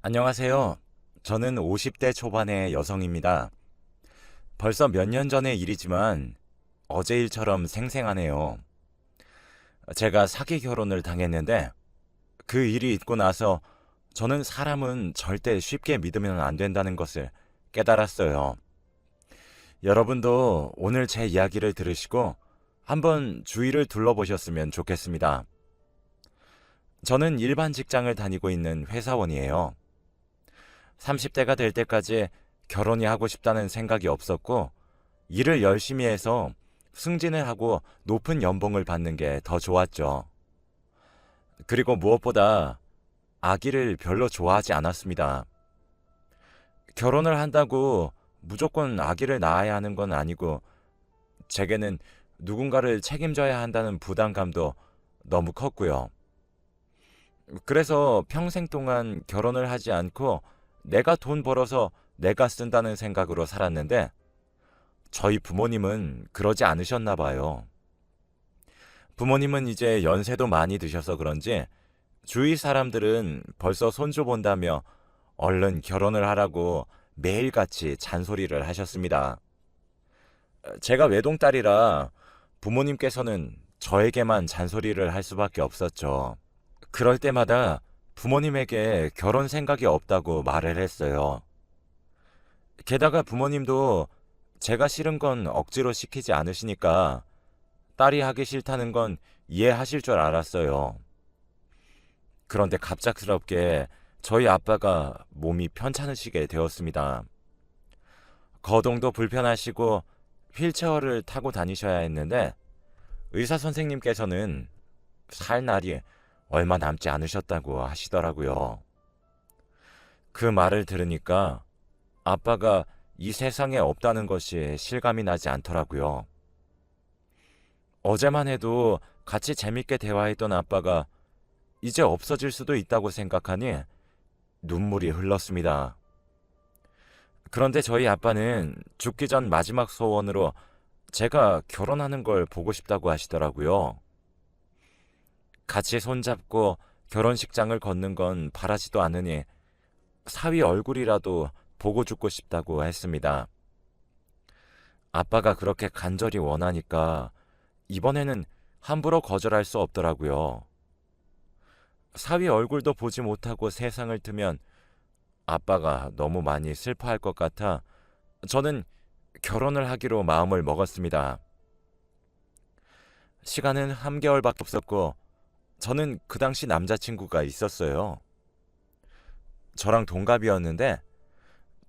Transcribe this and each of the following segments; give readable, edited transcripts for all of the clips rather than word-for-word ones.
안녕하세요. 저는 50대 초반의 여성입니다. 벌써 몇 년 전의 일이지만 어제 일처럼 생생하네요. 제가 사기 결혼을 당했는데 그 일이 있고 나서 저는 사람은 절대 쉽게 믿으면 안 된다는 것을 깨달았어요. 여러분도 오늘 제 이야기를 들으시고 한번 주위를 둘러보셨으면 좋겠습니다. 저는 일반 직장을 다니고 있는 회사원이에요. 30대가 될 때까지 결혼이 하고 싶다는 생각이 없었고, 일을 열심히 해서 승진을 하고 높은 연봉을 받는 게 더 좋았죠. 그리고 무엇보다 아기를 별로 좋아하지 않았습니다. 결혼을 한다고 무조건 아기를 낳아야 하는 건 아니고, 제게는 누군가를 책임져야 한다는 부담감도 너무 컸고요. 그래서 평생 동안 결혼을 하지 않고 내가 돈 벌어서 내가 쓴다는 생각으로 살았는데 저희 부모님은 그러지 않으셨나 봐요. 부모님은 이제 연세도 많이 드셔서 그런지 주위 사람들은 벌써 손주 본다며 얼른 결혼을 하라고 매일같이 잔소리를 하셨습니다. 제가 외동딸이라 부모님께서는 저에게만 잔소리를 할 수밖에 없었죠. 그럴 때마다 부모님에게 결혼 생각이 없다고 말을 했어요. 게다가 부모님도 제가 싫은 건 억지로 시키지 않으시니까 딸이 하기 싫다는 건 이해하실 줄 알았어요. 그런데 갑작스럽게 저희 아빠가 몸이 편찮으시게 되었습니다. 거동도 불편하시고 휠체어를 타고 다니셔야 했는데 의사 선생님께서는 살 날이 얼마 남지 않으셨다고 하시더라고요. 그 말을 들으니까 아빠가 이 세상에 없다는 것이 실감이 나지 않더라고요. 어제만 해도 같이 재밌게 대화했던 아빠가 이제 없어질 수도 있다고 생각하니 눈물이 흘렀습니다. 그런데 저희 아빠는 죽기 전 마지막 소원으로 제가 결혼하는 걸 보고 싶다고 하시더라고요. 같이 손잡고 결혼식장을 걷는 건 바라지도 않으니 사위 얼굴이라도 보고 죽고 싶다고 했습니다. 아빠가 그렇게 간절히 원하니까 이번에는 함부로 거절할 수 없더라고요. 사위 얼굴도 보지 못하고 세상을 트면 아빠가 너무 많이 슬퍼할 것 같아 저는 결혼을 하기로 마음을 먹었습니다. 시간은 3개월밖에 없었고 저는 그 당시 남자친구가 있었어요. 저랑 동갑이었는데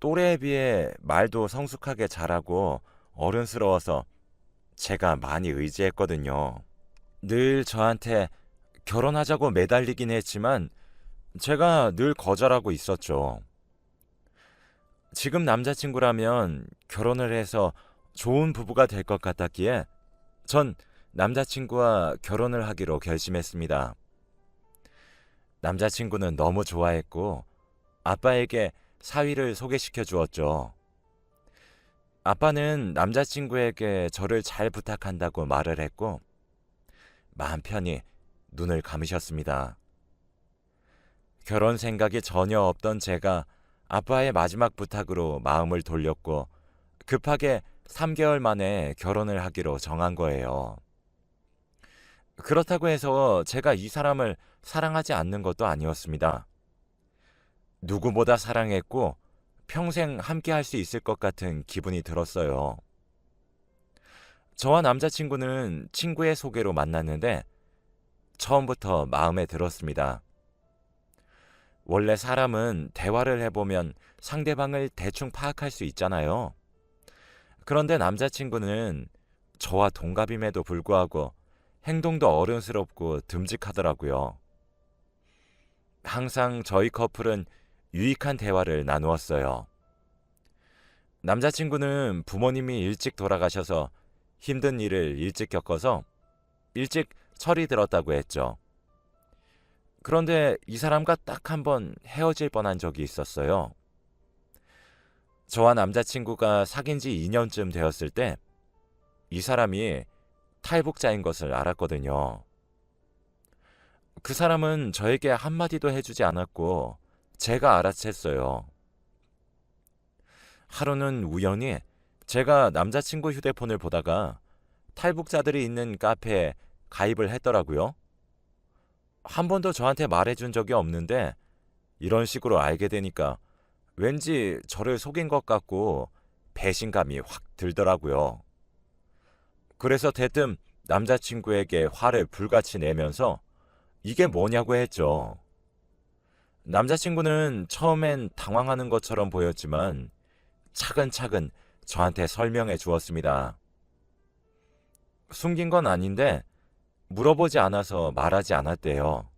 또래에 비해 말도 성숙하게 잘하고 어른스러워서 제가 많이 의지했거든요. 늘 저한테 결혼하자고 매달리긴 했지만 제가 늘 거절하고 있었죠. 지금 남자친구라면 결혼을 해서 좋은 부부가 될 것 같았기에 전 남자친구와 결혼을 하기로 결심했습니다. 남자친구는 너무 좋아했고 아빠에게 사위를 소개시켜 주었죠. 아빠는 남자친구에게 저를 잘 부탁한다고 말을 했고 마음 편히 눈을 감으셨습니다. 결혼 생각이 전혀 없던 제가 아빠의 마지막 부탁으로 마음을 돌렸고 급하게 3개월 만에 결혼을 하기로 정한 거예요. 그렇다고 해서 제가 이 사람을 사랑하지 않는 것도 아니었습니다. 누구보다 사랑했고 평생 함께 할 수 있을 것 같은 기분이 들었어요. 저와 남자친구는 친구의 소개로 만났는데 처음부터 마음에 들었습니다. 원래 사람은 대화를 해보면 상대방을 대충 파악할 수 있잖아요. 그런데 남자친구는 저와 동갑임에도 불구하고 행동도 어른스럽고 듬직하더라고요. 항상 저희 커플은 유익한 대화를 나누었어요. 남자친구는 부모님이 일찍 돌아가셔서 힘든 일을 일찍 겪어서 일찍 철이 들었다고 했죠. 그런데 이 사람과 딱 한 번 헤어질 뻔한 적이 있었어요. 저와 남자친구가 사귄 지 2년쯤 되었을 때 이 사람이 탈북자인 것을 알았거든요. 그 사람은 저에게 한마디도 해주지 않았고 제가 알아챘어요. 하루는 우연히 제가 남자친구 휴대폰을 보다가 탈북자들이 있는 카페에 가입을 했더라고요. 한 번도 저한테 말해준 적이 없는데 이런 식으로 알게 되니까 왠지 저를 속인 것 같고 배신감이 확 들더라고요. 그래서 대뜸 남자친구에게 화를 불같이 내면서 이게 뭐냐고 했죠. 남자친구는 처음엔 당황하는 것처럼 보였지만 차근차근 저한테 설명해 주었습니다. 숨긴 건 아닌데 물어보지 않아서 말하지 않았대요.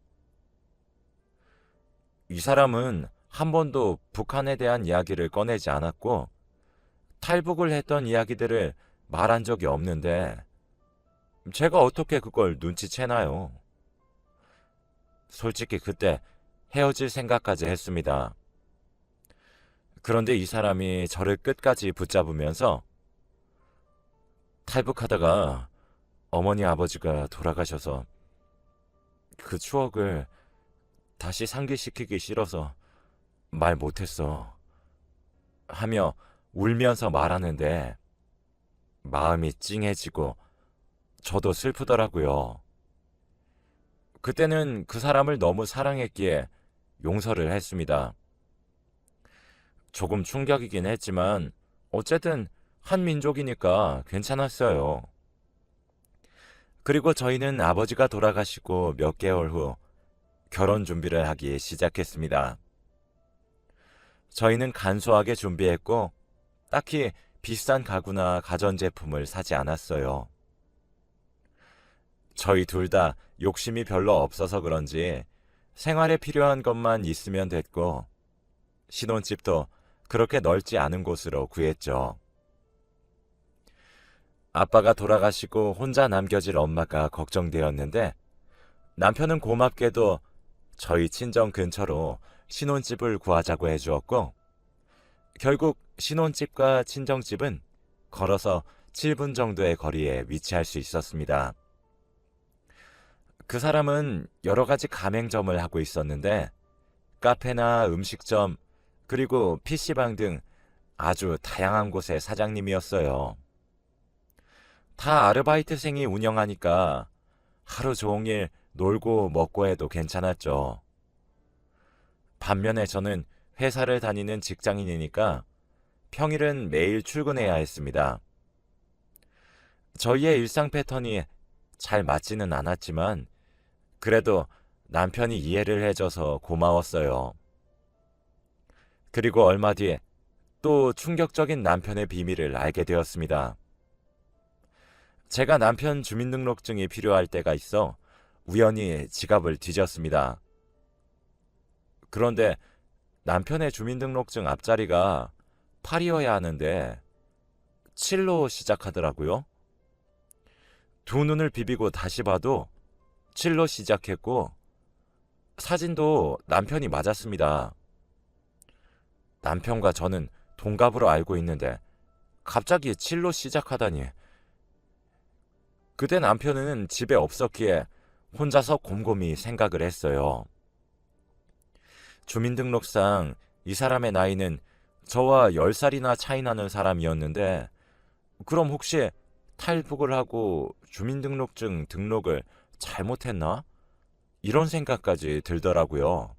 이 사람은 한 번도 북한에 대한 이야기를 꺼내지 않았고 탈북을 했던 이야기들을 말한 적이 없는데 제가 어떻게 그걸 눈치채나요? 솔직히 그때 헤어질 생각까지 했습니다. 그런데 이 사람이 저를 끝까지 붙잡으면서 탈북하다가 어머니 아버지가 돌아가셔서 그 추억을 다시 상기시키기 싫어서 말 못했어 하며 울면서 말하는데 마음이 찡해지고 저도 슬프더라고요. 그때는 그 사람을 너무 사랑했기에 용서를 했습니다. 조금 충격이긴 했지만 어쨌든 한 민족이니까 괜찮았어요. 그리고 저희는 아버지가 돌아가시고 몇 개월 후 결혼 준비를 하기 시작했습니다. 저희는 간소하게 준비했고 딱히 비싼 가구나 가전제품을 사지 않았어요. 저희 둘 다 욕심이 별로 없어서 그런지 생활에 필요한 것만 있으면 됐고 신혼집도 그렇게 넓지 않은 곳으로 구했죠. 아빠가 돌아가시고 혼자 남겨질 엄마가 걱정되었는데 남편은 고맙게도 저희 친정 근처로 신혼집을 구하자고 해주었고 결국 신혼집과 친정집은 걸어서 7분 정도의 거리에 위치할 수 있었습니다. 그 사람은 여러 가지 가맹점을 하고 있었는데 카페나 음식점 그리고 PC방 등 아주 다양한 곳의 사장님이었어요. 다 아르바이트생이 운영하니까 하루 종일 놀고 먹고 해도 괜찮았죠. 반면에 저는 회사를 다니는 직장인이니까 평일은 매일 출근해야 했습니다. 저희의 일상 패턴이 잘 맞지는 않았지만 그래도 남편이 이해를 해줘서 고마웠어요. 그리고 얼마 뒤에 또 충격적인 남편의 비밀을 알게 되었습니다. 제가 남편 주민등록증이 필요할 때가 있어 우연히 지갑을 뒤졌습니다. 그런데 남편의 주민등록증 앞자리가 8이어야 하는데 7로 시작하더라고요. 두 눈을 비비고 다시 봐도 7로 시작했고 사진도 남편이 맞았습니다. 남편과 저는 동갑으로 알고 있는데 갑자기 7로 시작하다니. 그때 남편은 집에 없었기에 혼자서 곰곰이 생각을 했어요. 주민등록상 이 사람의 나이는 저와 10살이나 차이 나는 사람이었는데 그럼 혹시 탈북을 하고 주민등록증 등록을 잘못했나? 이런 생각까지 들더라고요.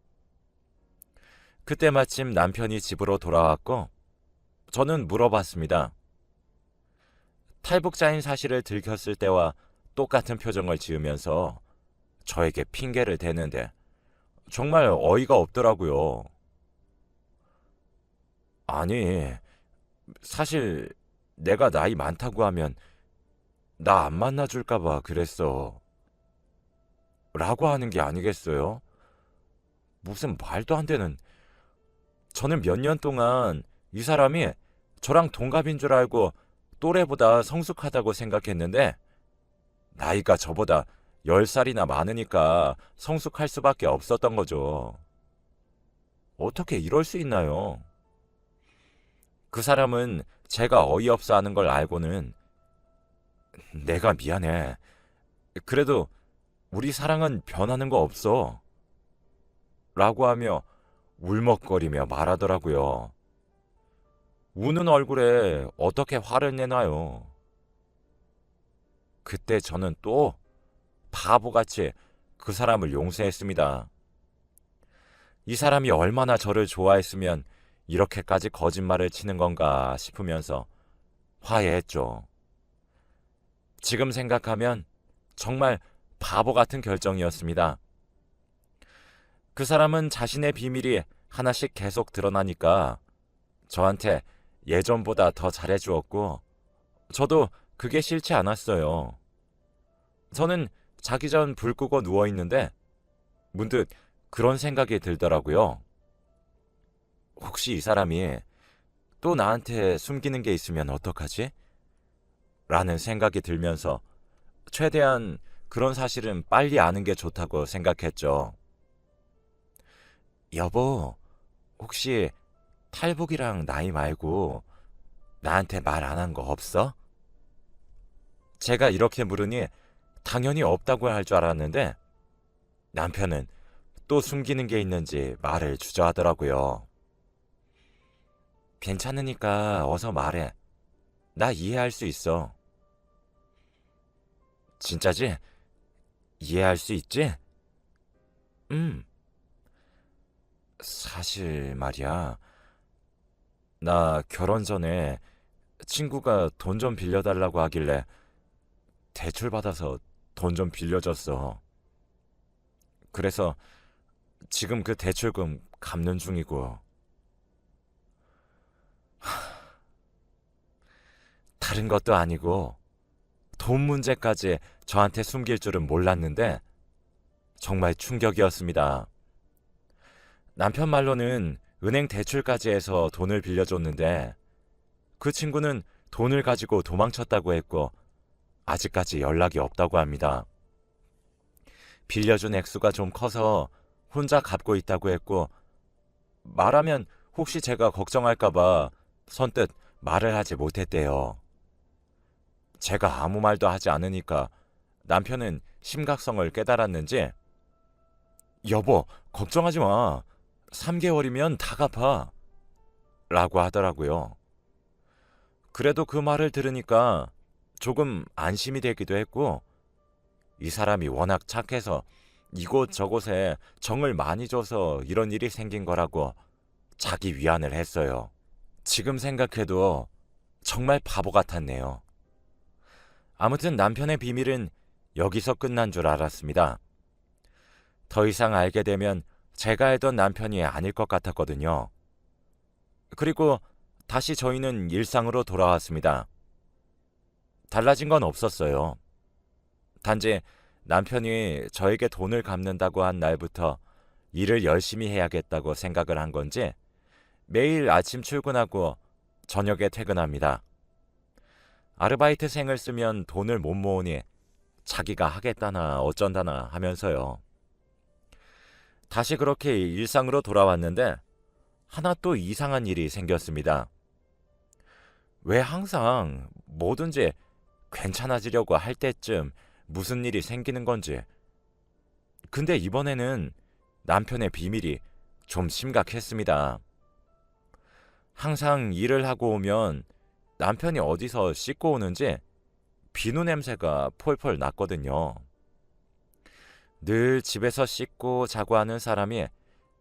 그때 마침 남편이 집으로 돌아왔고 저는 물어봤습니다. 탈북자인 사실을 들켰을 때와 똑같은 표정을 지으면서 저에게 핑계를 대는데 정말 어이가 없더라고요. 아니, 사실 내가 나이 많다고 하면 나 안 만나줄까봐 그랬어. 라고 하는 게 아니겠어요? 무슨 말도 안 되는. 저는 몇 년 동안 이 사람이 저랑 동갑인 줄 알고 또래보다 성숙하다고 생각했는데 나이가 저보다 10살이나 많으니까 성숙할 수밖에 없었던 거죠. 어떻게 이럴 수 있나요? 그 사람은 제가 어이없어 하는 걸 알고는 내가 미안해. 그래도 우리 사랑은 변하는 거 없어. 라고 하며 울먹거리며 말하더라고요. 우는 얼굴에 어떻게 화를 내나요? 그때 저는 또 바보같이 그 사람을 용서했습니다. 이 사람이 얼마나 저를 좋아했으면 이렇게까지 거짓말을 치는 건가 싶으면서 화해했죠. 지금 생각하면 정말 바보 같은 결정이었습니다. 그 사람은 자신의 비밀이 하나씩 계속 드러나니까 저한테 예전보다 더 잘해주었고, 저도 그게 싫지 않았어요. 저는 자기 전 불 끄고 누워있는데 문득 그런 생각이 들더라고요. 혹시 이 사람이 또 나한테 숨기는 게 있으면 어떡하지? 라는 생각이 들면서 최대한 그런 사실은 빨리 아는 게 좋다고 생각했죠. 여보, 혹시 탈북이랑 나이 말고 나한테 말 안 한 거 없어? 제가 이렇게 물으니 당연히 없다고 할 줄 알았는데 남편은 또 숨기는 게 있는지 말을 주저하더라고요. 괜찮으니까 어서 말해. 나 이해할 수 있어. 진짜지? 이해할 수 있지? 음, 사실 말이야. 나 결혼 전에 친구가 돈 좀 빌려달라고 하길래 대출 받아서 돈 좀 빌려줬어. 그래서 지금 그 대출금 갚는 중이고. 다른 것도 아니고 돈 문제까지 저한테 숨길 줄은 몰랐는데 정말 충격이었습니다. 남편 말로는 은행 대출까지 해서 돈을 빌려줬는데 그 친구는 돈을 가지고 도망쳤다고 했고 아직까지 연락이 없다고 합니다. 빌려준 액수가 좀 커서 혼자 갚고 있다고 했고 말하면 혹시 제가 걱정할까봐 선뜻 말을 하지 못했대요. 제가 아무 말도 하지 않으니까 남편은 심각성을 깨달았는지 여보, 걱정하지 마. 3개월이면 다 갚아. 라고 하더라고요. 그래도 그 말을 들으니까 조금 안심이 되기도 했고 이 사람이 워낙 착해서 이곳저곳에 정을 많이 줘서 이런 일이 생긴 거라고 자기 위안을 했어요. 지금 생각해도 정말 바보 같았네요. 아무튼 남편의 비밀은 여기서 끝난 줄 알았습니다. 더 이상 알게 되면 제가 알던 남편이 아닐 것 같았거든요. 그리고 다시 저희는 일상으로 돌아왔습니다. 달라진 건 없었어요. 단지 남편이 저에게 돈을 갚는다고 한 날부터 일을 열심히 해야겠다고 생각을 한 건지 매일 아침 출근하고 저녁에 퇴근합니다. 아르바이트생을 쓰면 돈을 못 모으니 자기가 하겠다나 어쩐다나 하면서요. 다시 그렇게 일상으로 돌아왔는데 하나 또 이상한 일이 생겼습니다. 왜 항상 뭐든지 괜찮아지려고 할 때쯤 무슨 일이 생기는 건지. 근데 이번에는 남편의 비밀이 좀 심각했습니다. 항상 일을 하고 오면 남편이 어디서 씻고 오는지 비누 냄새가 폴폴 났거든요. 늘 집에서 씻고 자고 하는 사람이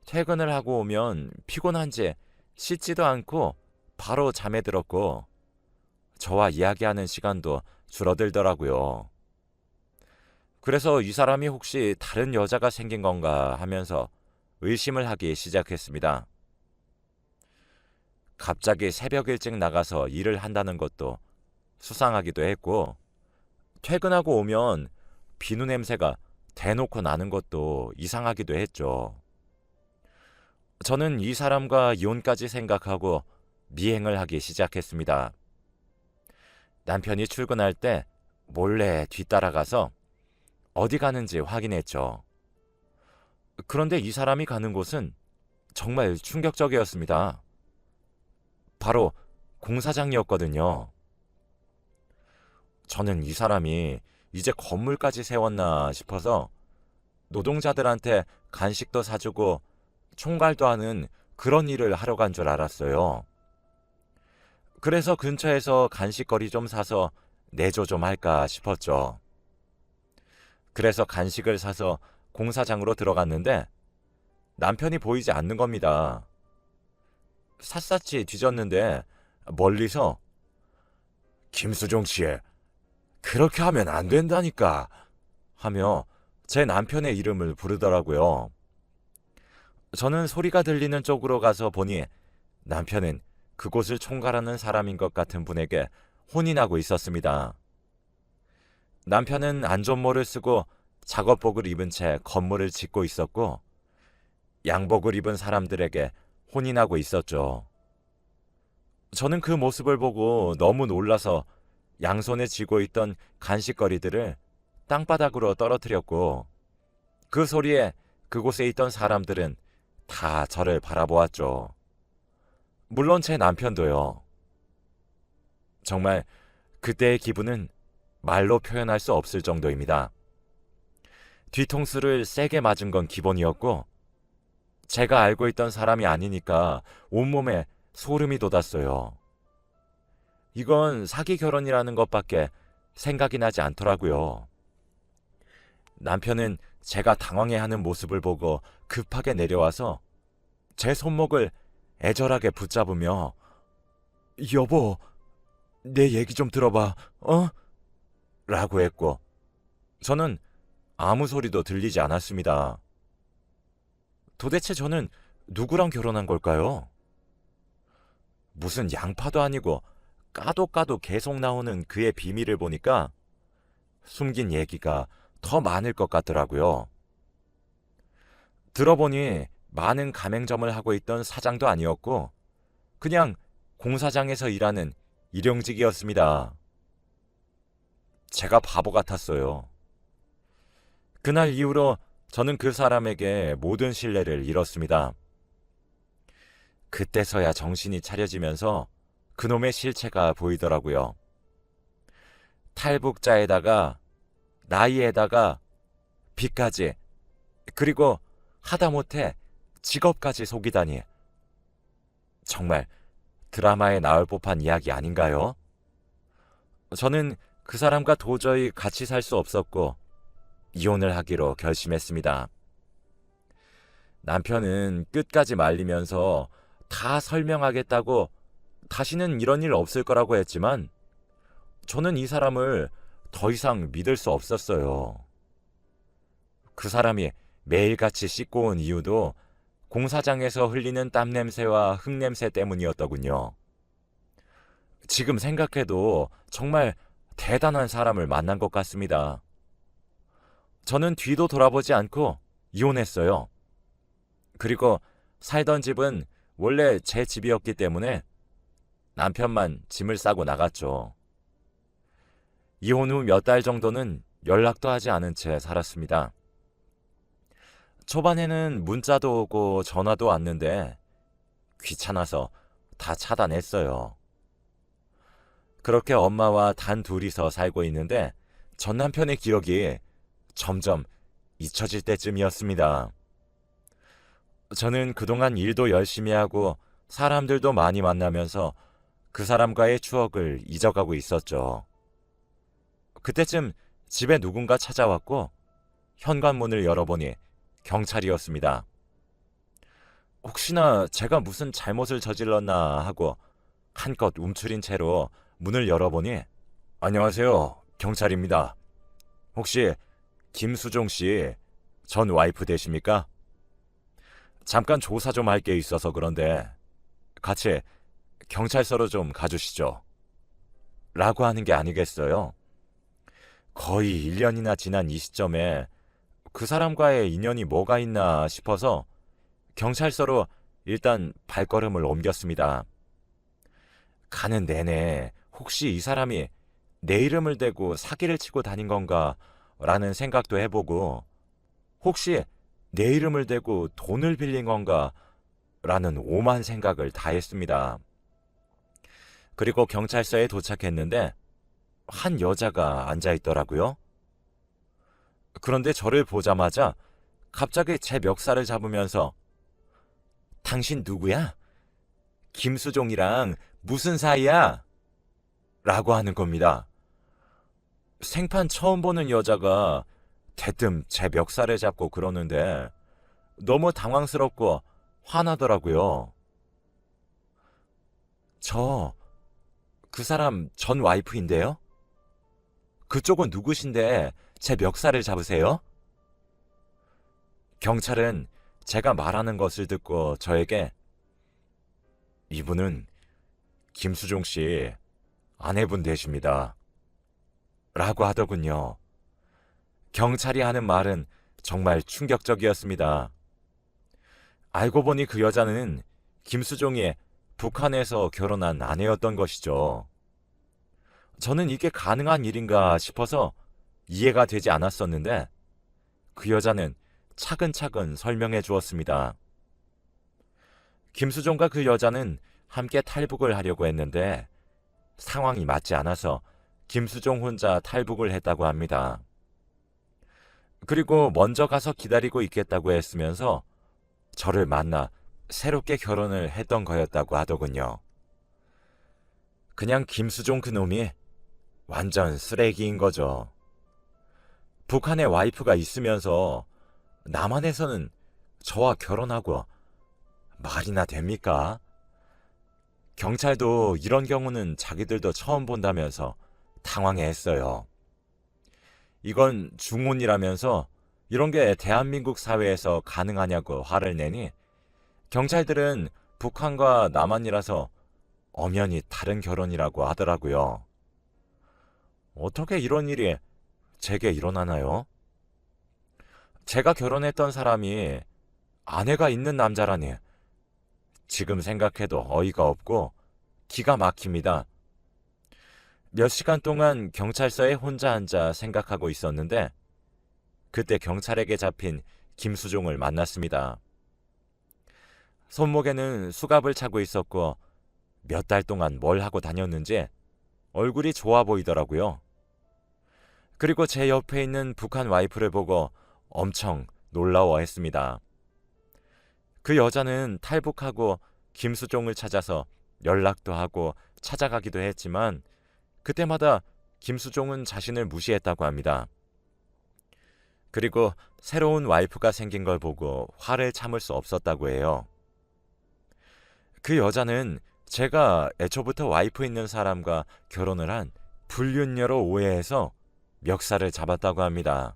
퇴근을 하고 오면 피곤한지 씻지도 않고 바로 잠에 들었고 저와 이야기하는 시간도 줄어들더라고요. 그래서 이 사람이 혹시 다른 여자가 생긴 건가 하면서 의심을 하기 시작했습니다. 갑자기 새벽 일찍 나가서 일을 한다는 것도 수상하기도 했고 퇴근하고 오면 비누 냄새가 대놓고 나는 것도 이상하기도 했죠. 저는 이 사람과 이혼까지 생각하고 미행을 하기 시작했습니다. 남편이 출근할 때 몰래 뒤따라가서 어디 가는지 확인했죠. 그런데 이 사람이 가는 곳은 정말 충격적이었습니다. 바로 공사장이었거든요. 저는 이 사람이 이제 건물까지 세웠나 싶어서 노동자들한테 간식도 사주고 총괄도 하는 그런 일을 하러 간 줄 알았어요. 그래서 근처에서 간식거리 좀 사서 내조 좀 할까 싶었죠. 그래서 간식을 사서 공사장으로 들어갔는데 남편이 보이지 않는 겁니다. 샅샅이 뒤졌는데 멀리서 김수종 씨, 그렇게 하면 안 된다니까 하며 제 남편의 이름을 부르더라고요. 저는 소리가 들리는 쪽으로 가서 보니 남편은 그곳을 총괄하는 사람인 것 같은 분에게 혼인하고 있었습니다. 남편은 안전모를 쓰고 작업복을 입은 채 건물을 짓고 있었고 양복을 입은 사람들에게 혼인하고 있었죠. 저는 그 모습을 보고 너무 놀라서 양손에 쥐고 있던 간식거리들을 땅바닥으로 떨어뜨렸고 그 소리에 그곳에 있던 사람들은 다 저를 바라보았죠. 물론 제 남편도요. 정말 그때의 기분은 말로 표현할 수 없을 정도입니다. 뒤통수를 세게 맞은 건 기본이었고 제가 알고 있던 사람이 아니니까 온몸에 소름이 돋았어요. 이건 사기 결혼이라는 것밖에 생각이 나지 않더라고요. 남편은 제가 당황해하는 모습을 보고 급하게 내려와서 제 손목을 애절하게 붙잡으며 여보, 내 얘기 좀 들어봐, 어? 라고 했고 저는 아무 소리도 들리지 않았습니다. 도대체 저는 누구랑 결혼한 걸까요? 무슨 양파도 아니고 까도 까도 계속 나오는 그의 비밀을 보니까 숨긴 얘기가 더 많을 것 같더라고요. 들어보니 많은 가맹점을 하고 있던 사장도 아니었고 그냥 공사장에서 일하는 일용직이었습니다. 제가 바보 같았어요. 그날 이후로 저는 그 사람에게 모든 신뢰를 잃었습니다. 그때서야 정신이 차려지면서 그놈의 실체가 보이더라고요. 탈북자에다가 나이에다가 빚까지 그리고 하다못해 직업까지 속이다니. 정말 드라마에 나올 법한 이야기 아닌가요? 저는 그 사람과 도저히 같이 살 수 없었고 이혼을 하기로 결심했습니다. 남편은 끝까지 말리면서 다 설명하겠다고 다시는 이런 일 없을 거라고 했지만 저는 이 사람을 더 이상 믿을 수 없었어요. 그 사람이 매일같이 씻고 온 이유도 공사장에서 흘리는 땀 냄새와 흙 냄새 때문이었더군요. 지금 생각해도 정말 대단한 사람을 만난 것 같습니다. 저는 뒤도 돌아보지 않고 이혼했어요. 그리고 살던 집은 원래 제 집이었기 때문에 남편만 짐을 싸고 나갔죠. 이혼 후 몇 달 정도는 연락도 하지 않은 채 살았습니다. 초반에는 문자도 오고 전화도 왔는데 귀찮아서 다 차단했어요. 그렇게 엄마와 단 둘이서 살고 있는데 전 남편의 기억이 점점 잊혀질 때쯤이었습니다. 저는 그동안 일도 열심히 하고 사람들도 많이 만나면서 그 사람과의 추억을 잊어가고 있었죠. 그때쯤 집에 누군가 찾아왔고 현관문을 열어보니 경찰이었습니다. 혹시나 제가 무슨 잘못을 저질렀나 하고 한껏 움츠린 채로 문을 열어보니 안녕하세요, 경찰입니다. 혹시 김수종 씨 전 와이프 되십니까? 잠깐 조사 좀 할 게 있어서 그런데 같이 경찰서로 좀 가주시죠. 라고 하는 게 아니겠어요? 거의 1년이나 지난 이 시점에 그 사람과의 인연이 뭐가 있나 싶어서 경찰서로 일단 발걸음을 옮겼습니다. 가는 내내 혹시 이 사람이 내 이름을 대고 사기를 치고 다닌 건가 라는 생각도 해보고 혹시 내 이름을 대고 돈을 빌린 건가 라는 오만 생각을 다 했습니다. 그리고 경찰서에 도착했는데 한 여자가 앉아 있더라고요. 그런데 저를 보자마자 갑자기 제 멱살을 잡으면서 당신 누구야? 김수종이랑 무슨 사이야? 라고 하는 겁니다. 생판 처음 보는 여자가 대뜸 제 멱살을 잡고 그러는데 너무 당황스럽고 화나더라고요. 저, 그 사람 전 와이프인데요? 그쪽은 누구신데 제 멱살을 잡으세요? 경찰은 제가 말하는 것을 듣고 저에게 이분은 김수종 씨 아내분 되십니다. 라고 하더군요. 경찰이 하는 말은 정말 충격적이었습니다. 알고 보니 그 여자는 김수종이 북한에서 결혼한 아내였던 것이죠. 저는 이게 가능한 일인가 싶어서 이해가 되지 않았었는데 그 여자는 차근차근 설명해 주었습니다. 김수종과 그 여자는 함께 탈북을 하려고 했는데 상황이 맞지 않아서 김수종 혼자 탈북을 했다고 합니다. 그리고 먼저 가서 기다리고 있겠다고 했으면서 저를 만나 새롭게 결혼을 했던 거였다고 하더군요. 그냥 김수종 그놈이 완전 쓰레기인 거죠. 북한에 와이프가 있으면서 남한에서는 저와 결혼하고 말이나 됩니까? 경찰도 이런 경우는 자기들도 처음 본다면서 당황해했어요. 이건 중혼이라면서 이런 게 대한민국 사회에서 가능하냐고 화를 내니 경찰들은 북한과 남한이라서 엄연히 다른 결혼이라고 하더라고요. 어떻게 이런 일이 제게 일어나나요? 제가 결혼했던 사람이 아내가 있는 남자라니 지금 생각해도 어이가 없고 기가 막힙니다. 몇 시간 동안 경찰서에 혼자 앉아 생각하고 있었는데 그때 경찰에게 잡힌 김수종을 만났습니다. 손목에는 수갑을 차고 있었고 몇 달 동안 뭘 하고 다녔는지 얼굴이 좋아 보이더라고요. 그리고 제 옆에 있는 북한 와이프를 보고 엄청 놀라워했습니다. 그 여자는 탈북하고 김수종을 찾아서 연락도 하고 찾아가기도 했지만 그때마다 김수종은 자신을 무시했다고 합니다. 그리고 새로운 와이프가 생긴 걸 보고 화를 참을 수 없었다고 해요. 그 여자는 제가 애초부터 와이프 있는 사람과 결혼을 한 불륜녀로 오해해서 멱살을 잡았다고 합니다.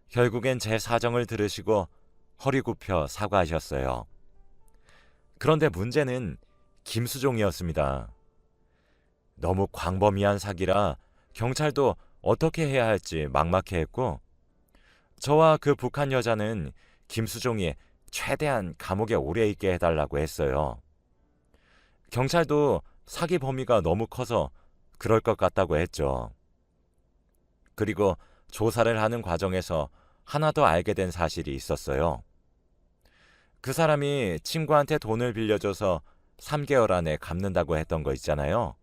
결국엔 제 사정을 들으시고 허리 굽혀 사과하셨어요. 그런데 문제는 김수종이었습니다. 너무 광범위한 사기라 경찰도 어떻게 해야 할지 막막해했고 저와 그 북한 여자는 김수종이 최대한 감옥에 오래 있게 해달라고 했어요. 경찰도 사기 범위가 너무 커서 그럴 것 같다고 했죠. 그리고 조사를 하는 과정에서 하나 더 알게 된 사실이 있었어요. 그 사람이 친구한테 돈을 빌려줘서 3개월 안에 갚는다고 했던 거 있잖아요.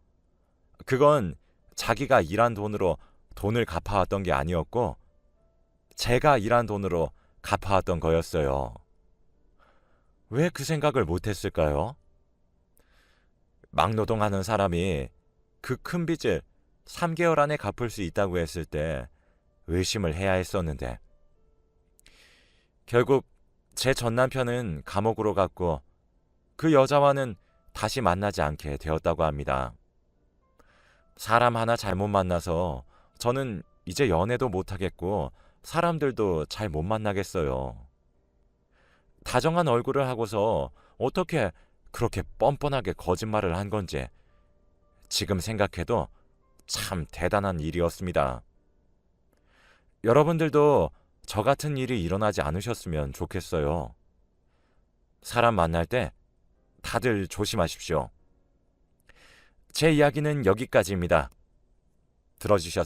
그건 자기가 일한 돈으로 돈을 갚아왔던 게 아니었고 제가 일한 돈으로 갚아왔던 거였어요. 왜 그 생각을 못했을까요? 막노동하는 사람이 그 큰 빚을 3개월 안에 갚을 수 있다고 했을 때 의심을 해야 했었는데 결국 제 전남편은 감옥으로 갔고 그 여자와는 다시 만나지 않게 되었다고 합니다. 사람 하나 잘못 만나서 저는 이제 연애도 못하겠고 사람들도 잘 못 만나겠어요. 다정한 얼굴을 하고서 어떻게 그렇게 뻔뻔하게 거짓말을 한 건지 지금 생각해도 참 대단한 일이었습니다. 여러분들도 저 같은 일이 일어나지 않으셨으면 좋겠어요. 사람 만날 때 다들 조심하십시오. 제 이야기는 여기까지입니다. 들어주셔서